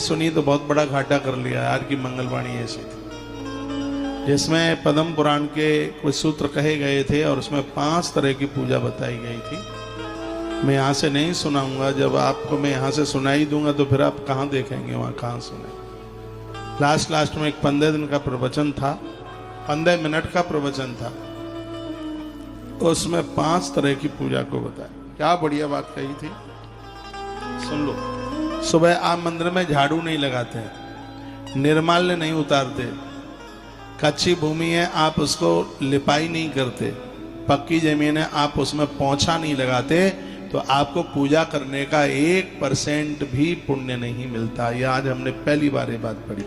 सुनी तो बहुत बड़ा घाटा कर लिया। आज की मंगलवाणी ऐसी थी जिसमें पद्म पुराण के कुछ सूत्र कहे गए थे और उसमें 5 तरह की पूजा बताई गई थी। मैं यहाँ से नहीं सुनाऊंगा, जब आपको मैं यहाँ से सुनाई दूंगा तो फिर आप कहाँ देखेंगे, वहाँ कहाँ सुने। लास्ट में एक 15 दिन का प्रवचन था, 15 मिनट का प्रवचन था, उसमें 5 तरह की पूजा को बताया। क्या बढ़िया बात कही थी, सुन लो। सुबह आप मंदिर में झाड़ू नहीं लगाते हैं, निर्माल्य नहीं उतारते, कच्ची भूमि है आप उसको लिपाई नहीं करते, पक्की जमीन है आप उसमें पोंछा नहीं लगाते, तो आपको पूजा करने का 1% भी पुण्य नहीं मिलता। ये आज हमने पहली बार ये बात पढ़ी।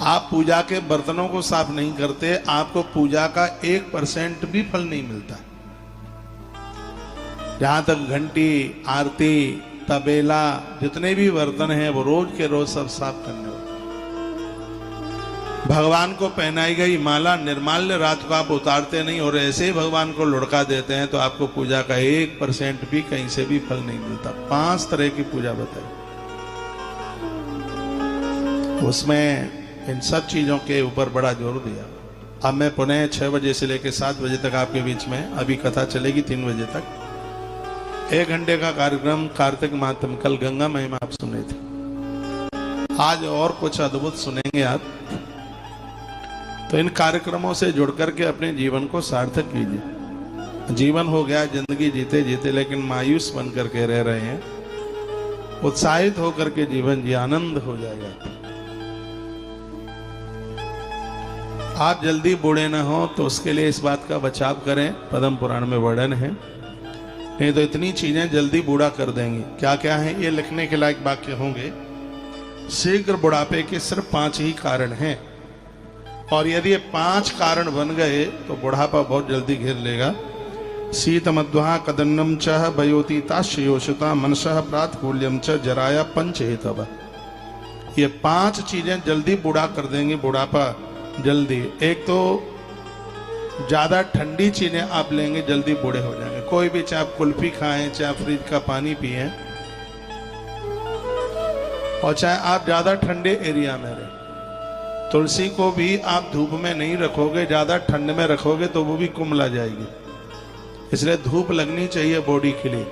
आप पूजा के बर्तनों को साफ नहीं करते, आपको पूजा का 1% भी फल नहीं मिलता। जहां तक घंटी, आरती, तबेला, जितने भी बर्तन हैं वो रोज के रोज सब साफ करने होते। भगवान को पहनाई गई माला निर्माल्य रात को आप उतारते नहीं और ऐसे ही भगवान को लुढ़का देते हैं, तो आपको पूजा का 1% भी कहीं से भी फल नहीं मिलता। 5 तरह की पूजा बताई, उसमें इन सब चीजों के ऊपर बड़ा जोर दिया। अब मैं पुनः 6 बजे से लेकर 7 बजे तक आपके बीच में, अभी कथा चलेगी 3 बजे तक, 1 घंटे का कार्यक्रम कार्तिक मातम, कल गंगा महिमा आप सुने थे, आज और कुछ अद्भुत सुनेंगे आप। तो इन कार्यक्रमों से जुड़ करके अपने जीवन को सार्थक कीजिए। जीवन हो गया जिंदगी जीते जीते लेकिन मायूस बन करके रह रहे हैं, उत्साहित होकर के जीवन जी, आनंद हो जाएगा। आप जल्दी बूढ़े ना हो तो उसके लिए इस बात का बचाव करें, पद्म पुराण में वर्णन है, नहीं तो इतनी चीजें जल्दी बूढ़ा कर देंगी। क्या क्या है ये लिखने के लायक वाक्य होंगे। शीघ्र बुढ़ापे के सिर्फ 5 ही कारण हैं, और यदि ये 5 कारण बन गए तो बुढ़ापा बहुत जल्दी घेर लेगा। शीत मध्वा कदन्नम च वयोति ताश्योषिता मनसः प्रातकूल्यम च जराया पंच हेतव। ये 5 चीजें जल्दी बूढ़ा कर देंगी, बुढ़ापा जल्दी। एक तो ज्यादा ठंडी चीजें आप लेंगे जल्दी बूढ़े हो जाएंगे। कोई भी, चाहे आप कुल्फी खाएं, चाहे फ्रिज का पानी पिए, और चाहे आप ज्यादा ठंडे एरिया में रहें। तुलसी को भी आप धूप में नहीं रखोगे, ज्यादा ठंड में रखोगे तो वो भी कुम्हला जाएगी, इसलिए धूप लगनी चाहिए बॉडी के लिए।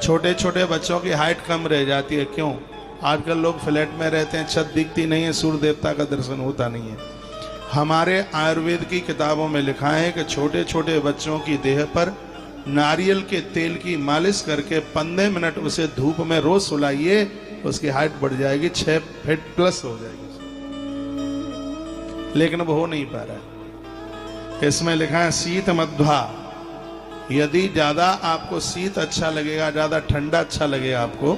छोटे छोटे बच्चों की हाइट कम रह जाती है, क्यों? आजकल लोग फ्लैट में रहते हैं, छत दिखती नहीं है, सूर्य देवता का दर्शन होता नहीं है। हमारे आयुर्वेद की किताबों में लिखा है कि छोटे छोटे बच्चों की देह पर नारियल के तेल की मालिश करके 15 मिनट उसे धूप में रोज सुलाइए, उसकी हाइट बढ़ जाएगी, 6 फीट प्लस हो जाएगी। लेकिन वो हो नहीं पा रहा है। इसमें लिखा है शीत मध्वा, यदि ज्यादा आपको शीत अच्छा लगेगा, ज्यादा ठंडा अच्छा लगेगा, आपको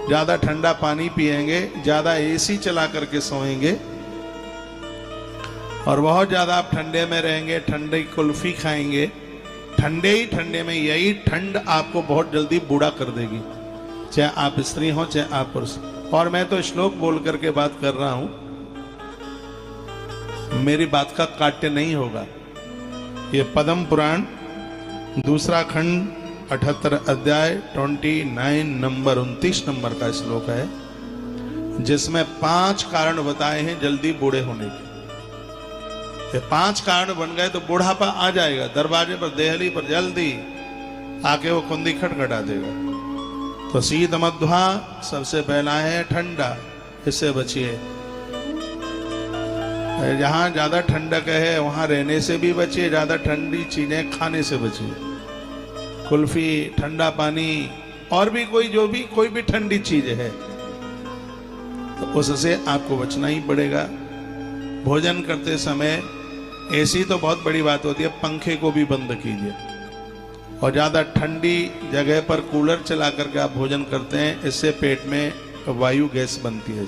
ज्यादा ठंडा पानी पिएंगे, ज्यादा एसी चला करके सोएंगे, और बहुत ज्यादा आप ठंडे में रहेंगे, ठंडे कुल्फी खाएंगे, ठंडे ही ठंडे में, यही ठंड आपको बहुत जल्दी बूढ़ा कर देगी, चाहे आप स्त्री हो चाहे आप पुरुष। और मैं तो श्लोक बोल करके बात कर रहा हूं, मेरी बात का काट्य नहीं होगा। ये पद्म पुराण 2 खंड 78 अध्याय 29 नंबर 29 नंबर का श्लोक है, जिसमें 5 कारण बताए हैं जल्दी बूढ़े होने के। ये 5 कारण बन गए तो बुढ़ापा आ जाएगा दरवाजे पर, देहली पर जल्दी आके वो कुंडी खटखटा देगा। तो शीत मध्वा सबसे पहला है ठंडा, इससे बचिए। जहां ज्यादा ठंडक है वहां रहने से भी बचिए, ज्यादा ठंडी चीजें खाने से बचिए, कुल्फी, ठंडा पानी, और भी कोई भी ठंडी चीज है तो उससे आपको बचना ही पड़ेगा। भोजन करते समय एसी तो बहुत बड़ी बात होती है, पंखे को भी बंद कीजिए, और ज्यादा ठंडी जगह पर कूलर चला करके आप भोजन करते हैं, इससे पेट में वायु गैस बनती है,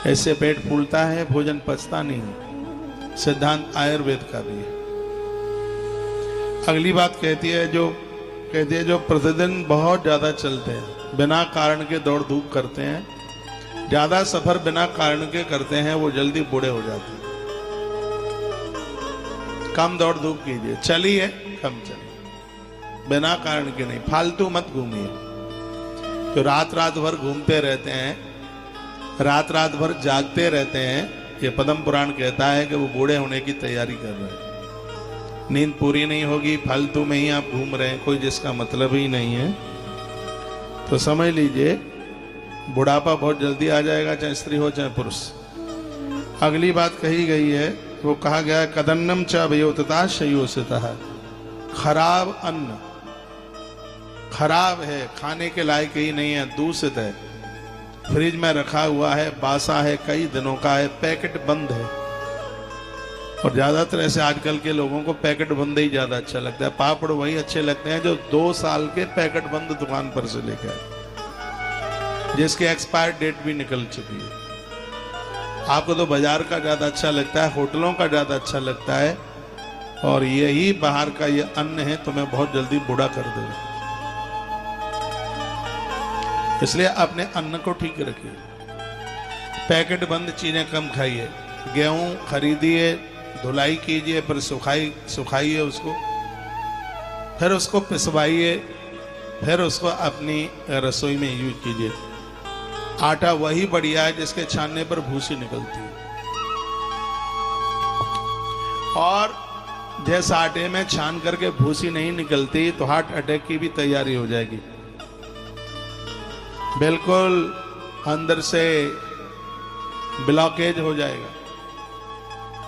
इससे पेट फूलता है, भोजन पचता नहीं। सिद्धांत आयुर्वेद का भी है। अगली बात कहती है जो प्रतिदिन बहुत ज्यादा चलते हैं, बिना कारण के दौड़ धूप करते हैं, ज्यादा सफर बिना कारण के करते हैं, वो जल्दी बूढ़े हो जाते हैं। कम दौड़ धूप कीजिए, चलिए कम चलिए, बिना कारण के नहीं, फालतू मत घूमिए। जो रात रात भर घूमते रहते हैं, रात रात भर जागते रहते हैं। ये पद्म पुराण कहता है कि वो बूढ़े होने की तैयारी कर रहे हैं। नींद पूरी नहीं होगी, फालतू में ही आप घूम रहे हैं, कोई जिसका मतलब ही नहीं है, तो समझ लीजिए बुढ़ापा बहुत जल्दी आ जाएगा, चाहे स्त्री हो चाहे पुरुष। अगली बात कही गई है, वो कहा गया है कदन्नम च अवयोतता शयोसितः। खराब अन्न, खराब है, खाने के लायक ही नहीं है, दूषित है, फ्रिज में रखा हुआ है, बासा है, कई दिनों का है, पैकेट बंद है। और ज्यादातर ऐसे आजकल के लोगों को पैकेट बंद ही ज्यादा अच्छा लगता है। पापड़ वही अच्छे लगते हैं जो 2 साल के पैकेट बंद दुकान पर से लेकर आए, जिसकी एक्सपायर डेट भी निकल चुकी है। आपको तो बाजार का ज्यादा अच्छा लगता है, होटलों का ज्यादा अच्छा लगता है, और यही बाहर का ये अन्न है तुम्हें बहुत जल्दी बूढ़ा कर देगा। इसलिए अपने अन्न को ठीक रखिए, पैकेट बंद चीजें कम खाइए। गेहूं खरीदिए, धुलाई कीजिए, फिर सुखाइए उसको, फिर उसको पिसवाइए, फिर उसको अपनी रसोई में यूज कीजिए। आटा वही बढ़िया है जिसके छानने पर भूसी निकलती है। और जैसे आटे में छान करके भूसी नहीं निकलती तो हार्ट अटैक की भी तैयारी हो जाएगी, बिल्कुल अंदर से ब्लॉकेज हो जाएगा।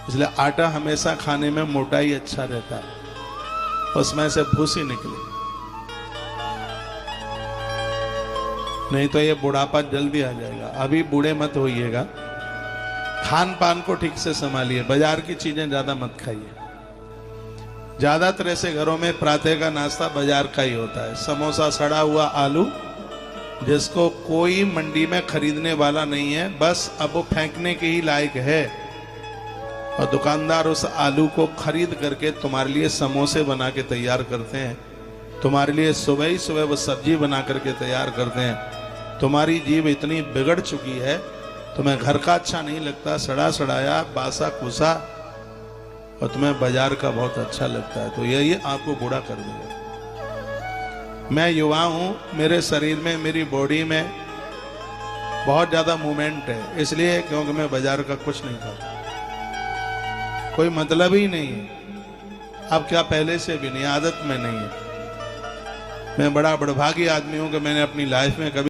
इसलिए आटा हमेशा खाने में मोटा ही अच्छा रहता है, उसमें से भूसी निकले, नहीं तो ये बुढ़ापा जल्दी आ जाएगा। अभी बूढ़े मत होइएगा, खान पान को ठीक से संभालिए, बाजार की चीजें ज्यादा मत खाइए। ज्यादातर ऐसे घरों में प्रातः का नाश्ता बाजार का ही होता है, समोसा, सड़ा हुआ आलू, जिसको कोई मंडी में खरीदने वाला नहीं है, बस अब वो फेंकने के ही लायक है। और दुकानदार उस आलू को खरीद करके तुम्हारे लिए समोसे बना के तैयार करते हैं, तुम्हारे लिए सुबह ही सुबह वो सब्जी बना करके तैयार करते हैं। तुम्हारी जीभ इतनी बिगड़ चुकी है, तुम्हें घर का अच्छा नहीं लगता, सड़ा सड़ाया बासा कुसा, और तुम्हें बाजार का बहुत अच्छा लगता है, तो यही आपको बूढ़ा कर देगा। मैं युवा हूं, मेरे शरीर में, मेरी बॉडी में बहुत ज्यादा मूवमेंट है, इसलिए क्योंकि मैं बाजार का कुछ नहीं खाता, कोई मतलब ही नहीं है। अब क्या, पहले से भी नहीं, आदत में नहीं है। मैं बड़ा बड़भागी आदमी हूं कि मैंने अपनी लाइफ में कभी